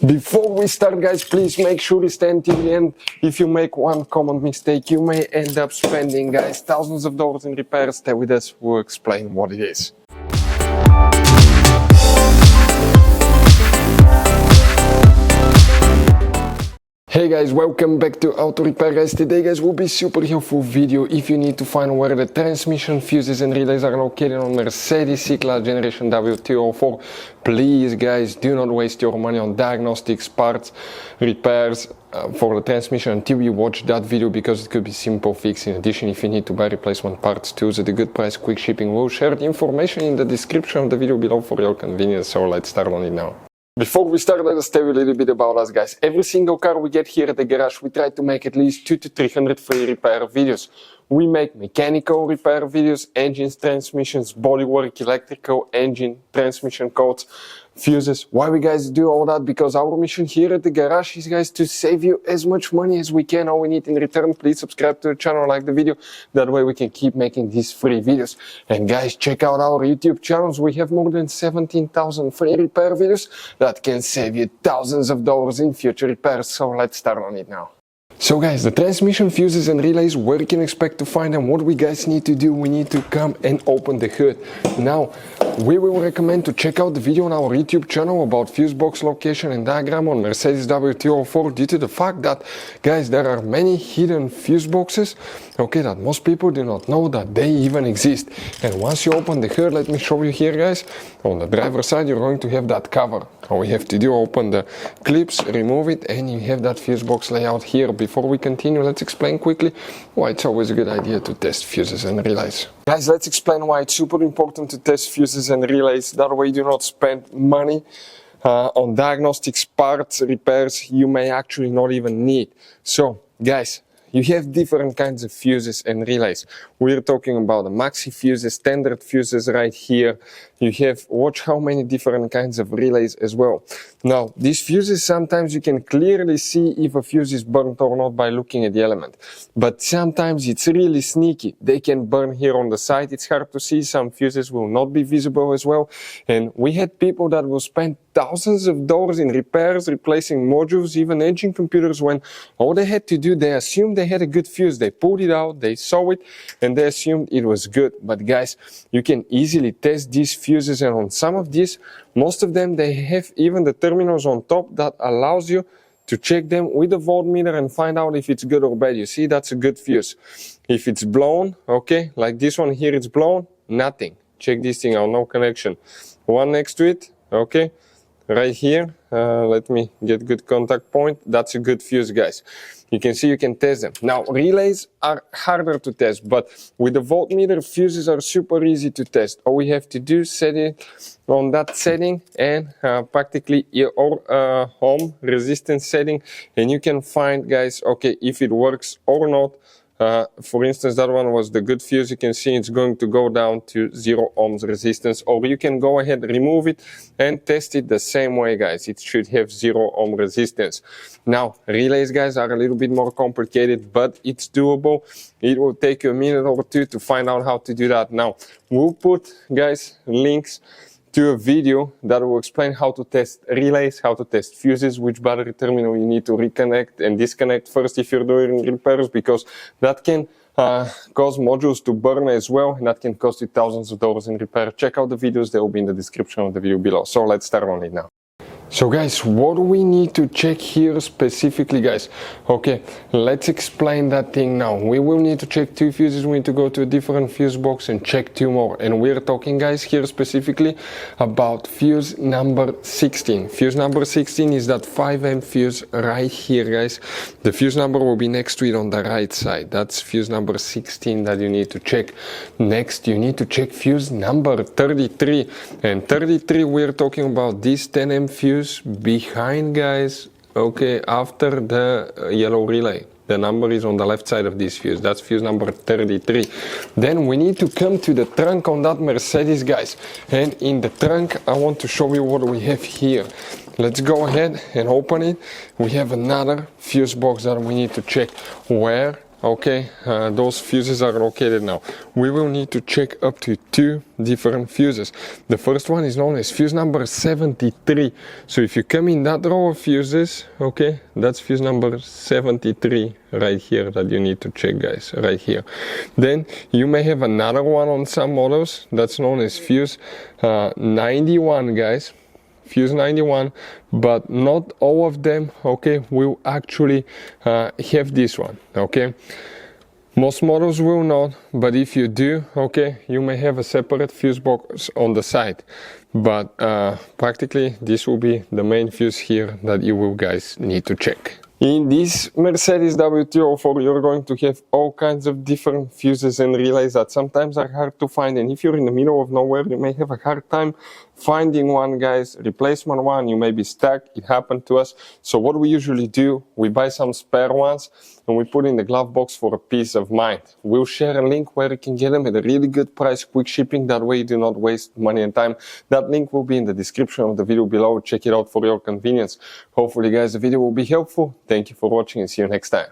Before we start, guys, please make sure you stay until the end. If you make one common mistake, you may end up spending, guys, thousands of dollars in repairs. Stay with us, we'll explain what it is. Hey guys, welcome back to Auto Repair, guys. Today, guys, will be super helpful video if you need to find where the transmission fuses and relays are located on Mercedes C-Class generation W204. Please, guys, do not waste your money on diagnostics, parts, repairs for the transmission until you watch that video, because it could be simple fix. In addition, if you need to buy replacement parts tools at a good price, quick shipping, we'll share the information in the description of the video below for your convenience. So let's start on it now. Before we start, let us tell you a little bit about us, guys. Every single car we get here at the garage, we try to make at least 200 to 300 free repair videos. We make mechanical repair videos, engines, transmissions, bodywork, electrical, engine, transmission codes, fuses. Why we guys do all that? Because our mission here at the garage is, guys, to save you as much money as we can. All we need in return, please subscribe to the channel, like the video. That way we can keep making these free videos. And guys, check out our YouTube channels. We have more than 17,000 free repair videos that can save you thousands of dollars in future repairs. So let's start on it now. So guys, the transmission fuses and relays, where you can expect to find them, what we guys need to do, we need to come and open the hood. Now, we will recommend to check out the video on our YouTube channel about fuse box location and diagram on Mercedes W204, due to the fact that, guys, there are many hidden fuse boxes, okay, that most people do not know that they even exist. And once you open the hood, let me show you here, guys, on the driver's side, you're going to have that cover. All we have to do, open the clips, remove it, and you have that fuse box layout here. Before we continue, let's explain quickly why it's always a good idea to test fuses and relays. Guys, let's explain why it's super important to test fuses and relays. That way you do not spend money on diagnostics, parts, repairs you may actually not even need. So, guys, you have different kinds of fuses and relays. We're talking about the maxi fuses, standard fuses right here. You have, watch how many different kinds of relays as well. Now, these fuses, sometimes you can clearly see if a fuse is burnt or not by looking at the element. But sometimes it's really sneaky. They can burn here on the side. It's hard to see. Some fuses will not be visible as well. And we had people that will spend thousands of dollars in repairs, replacing modules, even engine computers, when all they had to do, they assumed they had a good fuse. They pulled it out, they saw it, and they assumed it was good. But guys, you can easily test these fuses, and on some of these, most of them, they have even the terminals on top that allows you to check them with a voltmeter and find out if it's good or bad. You see, that's a good fuse. If it's blown, okay, like this one here, it's blown, nothing. Check this thing out, no connection. One next to it, okay. Right here, let me get good contact point. That's a good fuse, guys. You can see you can test them. Now, relays are harder to test, but with the voltmeter, fuses are super easy to test. All we have to do is set it on that setting and practically your home resistance setting, and you can find, guys, okay, if it works or not. For instance, that one was the good fuse. You can see it's going to go down to 0 ohms resistance, or you can go ahead, remove it and test it the same way, guys. It should have 0 ohm resistance. Now, relays, guys, are a little bit more complicated, but it's doable. It will take you a minute or two to find out how to do that. Now, we'll put, guys, links to a video that will explain how to test relays, how to test fuses, which battery terminal you need to reconnect and disconnect first if you're doing repairs, because that can cause modules to burn as well, and that can cost you thousands of dollars in repair. Check out the videos, they will be in the description of the video below. So let's start on it now. So guys, what do we need to check here specifically, guys? Okay, let's explain that thing now. We will need to check 2 fuses. We need to go to a different fuse box and check 2 more. And we're talking, guys, here specifically about fuse number 16. Fuse number 16 is that 5 amp fuse right here, guys. The fuse number will be next to it on the right side. That's fuse number 16 that you need to check. Next, you need to check fuse number 33. And 33, we're talking about this 10 amp fuse behind, guys, okay, after the yellow relay. The number is on the left side of this fuse. That's fuse number 33. Then we need to come to the trunk on that Mercedes, guys. And in the trunk, I want to show you what we have here. Let's go ahead and open it. We have another fuse box that we need to check. Where? okay, those fuses are located now. We will need to check up to 2 different fuses. The first one is known as fuse number 73. So if you come in that row of fuses, okay, that's fuse number 73 right here that you need to check, guys, right here. Then you may have another one on some models that's known as fuse 91, guys. Fuse 91, but not all of them, okay, will actually have this one, okay. Most models will not, but if you do, okay, you may have a separate fuse box on the side, but practically this will be the main fuse here that you will guys need to check. In this Mercedes W204, you're going to have all kinds of different fuses and relays that sometimes are hard to find, and if you're in the middle of nowhere, you may have a hard time finding one, guys. Replacement one, you may be stuck. It happened to us. So what we usually do, we buy some spare ones and we put in the glove box for a peace of mind. We'll share a link where you can get them at a really good price, quick shipping. That way you do not waste money and time. That link will be in the description of the video below. Check it out for your convenience. Hopefully, guys, the video will be helpful. Thank you for watching and see you next time.